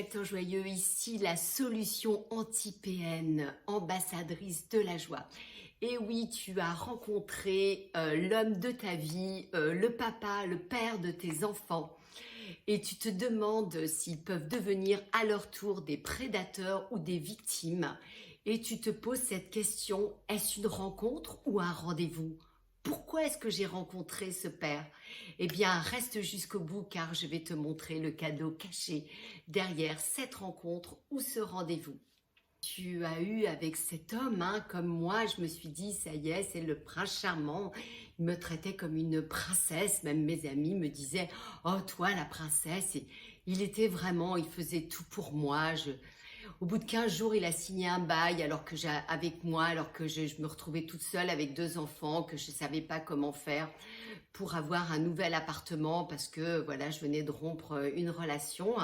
acteurs joyeux, ici la solution anti-PN, ambassadrice de la joie. Et oui, tu as rencontré l'homme de ta vie, le papa, le père de tes enfants. Et tu te demandes s'ils peuvent devenir à leur tour des prédateurs ou des victimes. Et tu te poses cette question, est-ce une rencontre ou un rendez-vous? Pourquoi est-ce que j'ai rencontré ce père? Eh bien, reste jusqu'au bout car je vais te montrer le cadeau caché derrière cette rencontre ou ce rendez-vous. Tu as eu avec cet homme, comme moi, je me suis dit, ça y est, c'est le prince charmant. Il me traitait comme une princesse, même mes amis me disaient, oh toi la princesse. Et il était vraiment, il faisait tout pour moi. Au bout de 15 jours, il a signé un bail avec moi, alors que je me retrouvais toute seule avec 2 enfants, que je ne savais pas comment faire pour avoir un nouvel appartement parce que voilà, je venais de rompre une relation.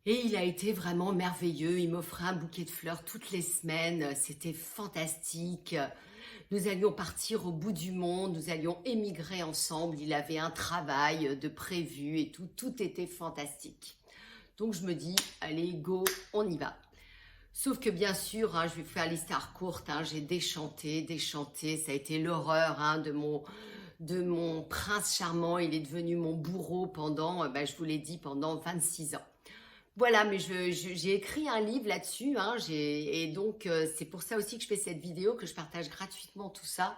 Et il a été vraiment merveilleux, il m'offrait un bouquet de fleurs toutes les semaines, c'était fantastique. Nous allions partir au bout du monde, nous allions émigrer ensemble, il avait un travail de prévu et tout était fantastique. Donc je me dis, allez go, on y va. Sauf que bien sûr, je vais faire l'histoire courte, j'ai déchanté, ça a été l'horreur de mon prince charmant, il est devenu mon bourreau pendant, je vous l'ai dit, pendant 26 ans. Voilà, mais j'ai écrit un livre là-dessus, et donc c'est pour ça aussi que je fais cette vidéo, que je partage gratuitement tout ça,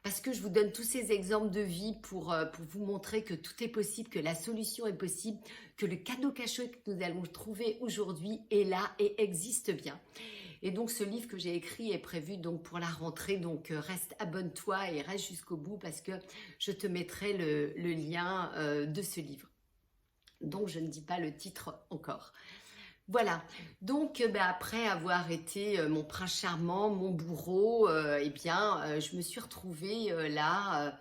parce que je vous donne tous ces exemples de vie pour vous montrer que tout est possible, que la solution est possible, que le cadeau caché que nous allons trouver aujourd'hui est là et existe bien. Et donc ce livre que j'ai écrit est prévu donc pour la rentrée, donc reste, abonne-toi et reste jusqu'au bout parce que je te mettrai le lien de ce livre. Donc je ne dis pas le titre encore. Voilà, donc après avoir été mon prince charmant, mon bourreau, je me suis retrouvée là,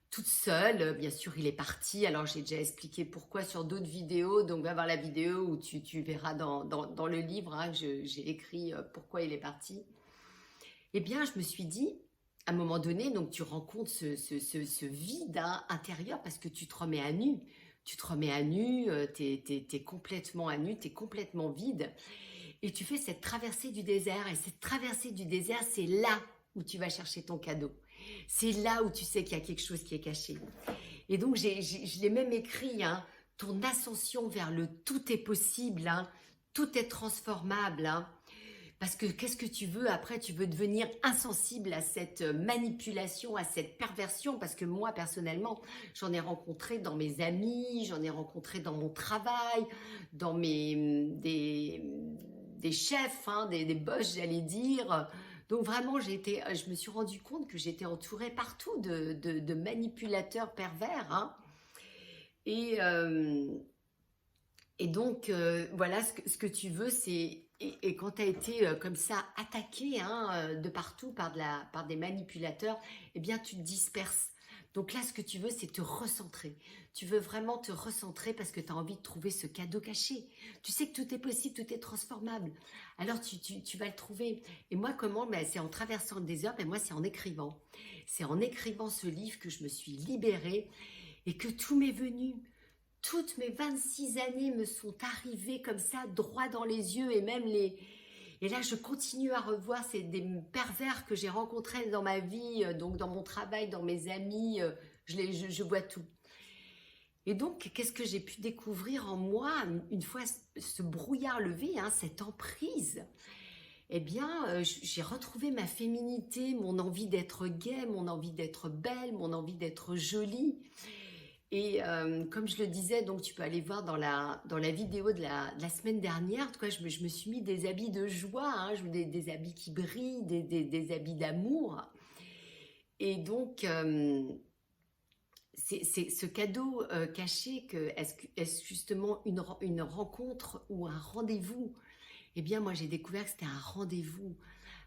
toute seule. Bien sûr, il est parti, alors j'ai déjà expliqué pourquoi sur d'autres vidéos, donc va voir la vidéo où tu verras dans le livre que j'ai écrit pourquoi il est parti. Eh bien, je me suis dit, à un moment donné, donc tu rencontres ce vide intérieur parce que tu te remets à nu. Tu te remets à nu, t'es complètement à nu, t'es complètement vide. Et tu fais cette traversée du désert. Et cette traversée du désert, c'est là où tu vas chercher ton cadeau. C'est là où tu sais qu'il y a quelque chose qui est caché. Et donc, je l'ai même écrit, ton ascension vers le tout est possible, tout est transformable. Parce que qu'est-ce que tu veux après? Tu veux devenir insensible à cette manipulation, à cette perversion. Parce que moi, personnellement, j'en ai rencontré dans mes amis, j'en ai rencontré dans mon travail, dans des chefs, des boss, j'allais dire. Donc vraiment, je me suis rendu compte que j'étais entourée partout de manipulateurs pervers. Et, donc, voilà, ce que tu veux, c'est... Et quand tu as été comme ça attaqué de partout par des manipulateurs, eh bien, tu te disperses. Donc là, ce que tu veux, c'est te recentrer. Tu veux vraiment te recentrer parce que tu as envie de trouver ce cadeau caché. Tu sais que tout est possible, tout est transformable. Alors, tu vas le trouver. Et moi, comment? C'est en traversant le désert, mais moi, c'est en écrivant. C'est en écrivant ce livre que je me suis libérée et que tout m'est venu. Toutes mes 26 années me sont arrivées comme ça, droit dans les yeux, et même Et là, je continue à revoir des pervers que j'ai rencontrés dans ma vie, donc dans mon travail, dans mes amis, je vois tout. Et donc, qu'est-ce que j'ai pu découvrir en moi, une fois ce brouillard levé, cette emprise? Eh bien, j'ai retrouvé ma féminité, mon envie d'être gaie, mon envie d'être belle, mon envie d'être jolie. Et comme je le disais, donc tu peux aller voir dans la vidéo de la semaine dernière, en tout cas, je me suis mis des habits de joie, des habits qui brillent, des habits d'amour. Et donc, c'est ce cadeau caché, est-ce justement une rencontre ou un rendez-vous? Eh bien, moi, j'ai découvert que c'était un rendez-vous.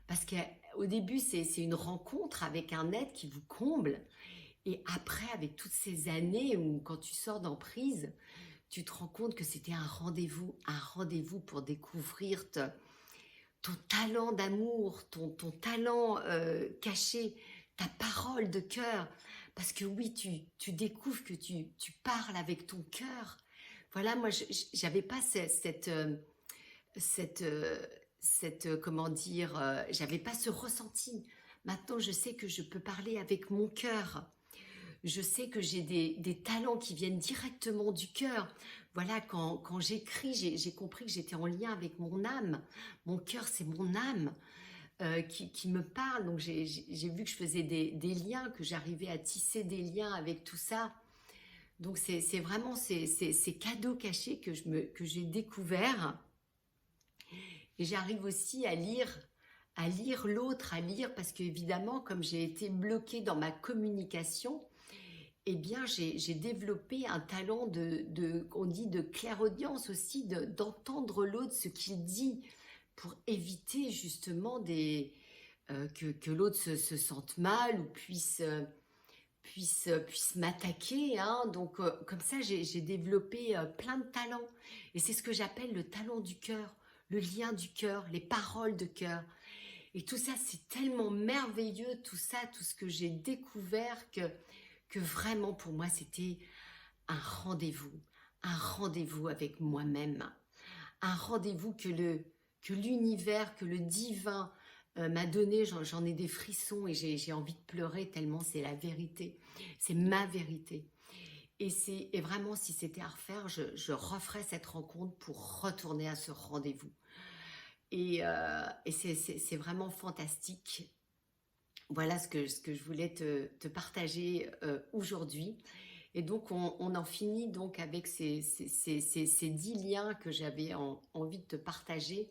Parce qu'au début, c'est une rencontre avec un être qui vous comble. Et après, avec toutes ces années où quand tu sors d'emprise, tu te rends compte que c'était un rendez-vous pour découvrir ton talent d'amour, ton talent caché, ta parole de cœur. Parce que oui, tu découvres que tu parles avec ton cœur, Voilà, moi, j'avais pas cette, comment dire, j'avais pas ce ressenti. Maintenant, je sais que je peux parler avec mon cœur. Je sais que j'ai des talents qui viennent directement du cœur. Voilà, quand j'écris, j'ai compris que j'étais en lien avec mon âme. Mon cœur, c'est mon âme qui me parle. Donc, j'ai vu que je faisais des liens, que j'arrivais à tisser des liens avec tout ça. Donc, c'est vraiment ces cadeaux cachés que j'ai découverts. Et j'arrive aussi à lire l'autre, à lire, parce qu'évidemment, comme j'ai été bloquée dans ma communication, eh bien, j'ai développé un talent on dit de clairaudience aussi, d'entendre l'autre, ce qu'il dit, pour éviter justement que l'autre se sente mal ou puisse m'attaquer, hein. Donc, comme ça, j'ai développé plein de talents. Et c'est ce que j'appelle le talent du cœur, le lien du cœur, les paroles de cœur. Et tout ça, c'est tellement merveilleux, tout ça, tout ce que j'ai découvert que vraiment pour moi, c'était un rendez-vous avec moi-même, un rendez-vous que l'univers, que le divin m'a donné. J'en ai des frissons et j'ai envie de pleurer tellement c'est la vérité, c'est ma vérité. Et vraiment, si c'était à refaire, je referais cette rencontre pour retourner à ce rendez-vous. Et c'est vraiment fantastique. Voilà ce que je voulais te partager aujourd'hui. Et donc, on en finit donc avec ces 10 liens que j'avais envie de te partager.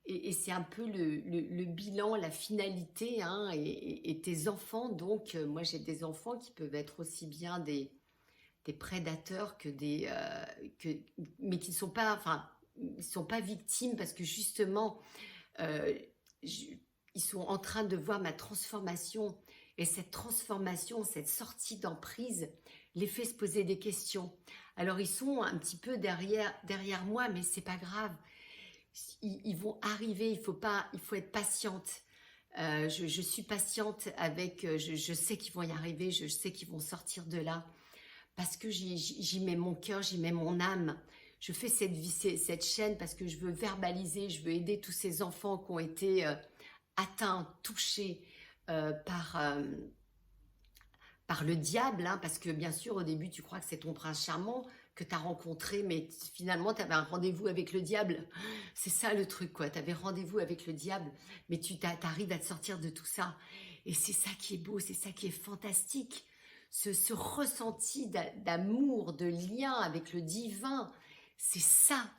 Et c'est un peu le bilan, la finalité, hein, et tes enfants. Donc, moi, j'ai des enfants qui peuvent être aussi bien des prédateurs mais qui ne sont pas, enfin, ils sont pas victimes parce que justement, euh, ils sont en train de voir ma transformation. Et cette transformation, cette sortie d'emprise, les fait se poser des questions. Alors, ils sont un petit peu derrière moi, mais c'est pas grave. Ils vont arriver, il faut être patiente. Je suis patiente avec, je sais qu'ils vont y arriver, je sais qu'ils vont sortir de là, parce que j'y mets mon cœur, j'y mets mon âme. Je fais cette chaîne parce que je veux verbaliser, je veux aider tous ces enfants qui ont été atteints, touchés par le diable, hein, parce que bien sûr au début tu crois que c'est ton prince charmant que tu as rencontré, mais finalement tu avais un rendez-vous avec le diable. C'est ça le truc, quoi. Tu avais rendez-vous avec le diable, mais tu arrives à te sortir de tout ça. Et c'est ça qui est beau, c'est ça qui est fantastique. Ce ressenti d'amour, de lien avec le divin, c'est ça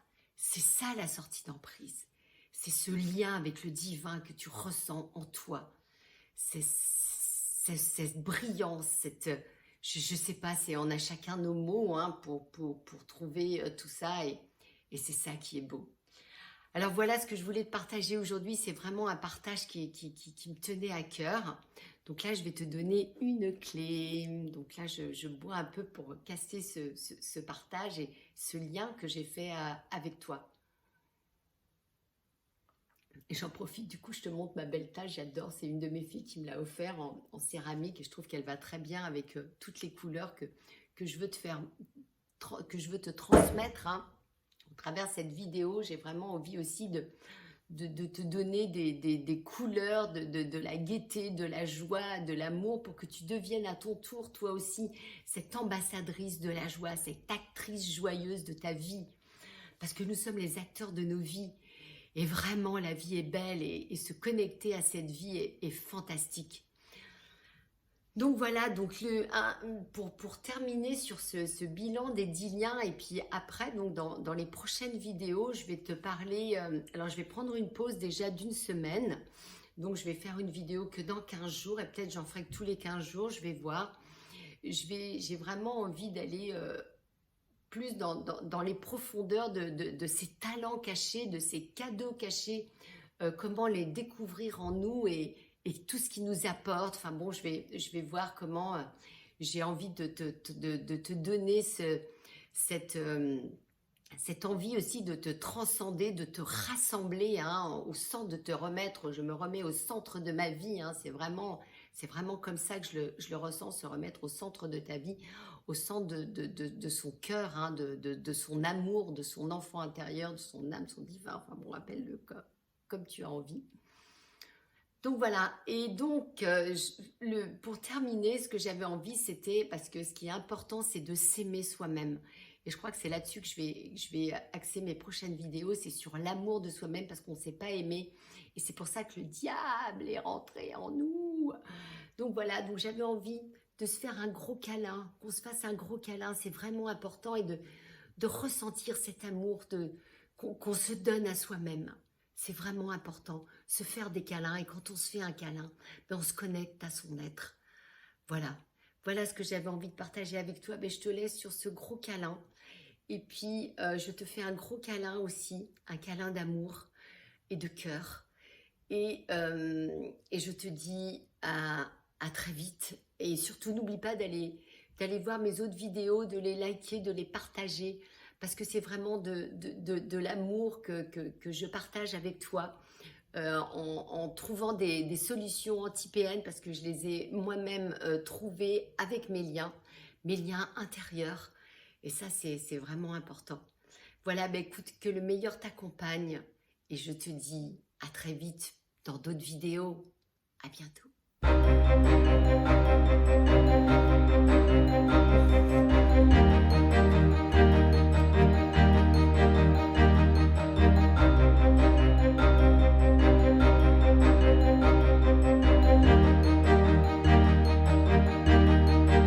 la sortie d'emprise. C'est ce lien avec le divin que tu ressens en toi. C'est cette brillance, je sais pas, on a chacun nos mots, hein, pour trouver tout ça, et c'est ça qui est beau. Alors voilà ce que je voulais te partager aujourd'hui, c'est vraiment un partage qui me tenait à cœur. Donc là, je vais te donner une clé. Donc là, je bois un peu pour casser ce partage et ce lien que j'ai fait avec toi. Et j'en profite, du coup, je te montre ma belle tasse, j'adore. C'est une de mes filles qui me l'a offert en céramique et je trouve qu'elle va très bien avec toutes les couleurs que je veux te transmettre, hein. À travers cette vidéo, j'ai vraiment envie aussi de te donner des couleurs, de la gaieté, de la joie, de l'amour, pour que tu deviennes à ton tour, toi aussi, cette ambassadrice de la joie, cette actrice joyeuse de ta vie. Parce que nous sommes les acteurs de nos vies. Et vraiment, la vie est belle et se connecter à cette vie est fantastique. Donc voilà, donc pour terminer sur ce bilan des 10 liens, et puis après, donc dans les prochaines vidéos, je vais te parler, alors je vais prendre une pause déjà d'une semaine, donc je vais faire une vidéo que dans 15 jours, et peut-être j'en ferai que tous les 15 jours, je vais voir. J'ai vraiment envie d'aller plus dans les profondeurs de ces talents cachés, de ces cadeaux cachés, comment les découvrir en nous et tout ce qui nous apporte. Enfin bon, je vais voir comment j'ai envie de te donner cette envie aussi de te transcender, de te rassembler, hein, au centre, de te remettre. Je me remets au centre de ma vie, hein, c'est vraiment comme ça que je le ressens, se remettre au centre de ta vie, au centre de son cœur, hein, de son amour, de son enfant intérieur, de son âme, son divin, enfin bon, appelle-le comme tu as envie. Donc voilà, et donc pour terminer, ce que j'avais envie, c'était, parce que ce qui est important, c'est de s'aimer soi-même. Et je crois que c'est là-dessus que je vais axer mes prochaines vidéos, c'est sur l'amour de soi-même, parce qu'on ne s'est pas aimé. Et c'est pour ça que le diable est rentré en nous. Donc voilà, donc j'avais envie de se faire un gros câlin, qu'on se fasse un gros câlin, c'est vraiment important, et de ressentir cet amour qu'on se donne à soi-même. C'est vraiment important, se faire des câlins, et quand on se fait un câlin, ben on se connecte à son être. Voilà, voilà ce que j'avais envie de partager avec toi. Ben je te laisse sur ce gros câlin, et puis je te fais un gros câlin aussi, un câlin d'amour et de cœur, et je te dis à très vite, et surtout n'oublie pas d'aller voir mes autres vidéos, de les liker, de les partager, parce que c'est vraiment de l'amour que je partage avec toi, en trouvant des solutions anti-PN, parce que je les ai moi-même trouvées avec mes liens intérieurs, et ça c'est vraiment important. Voilà, ben écoute, que le meilleur t'accompagne, et je te dis à très vite dans d'autres vidéos. À bientôt.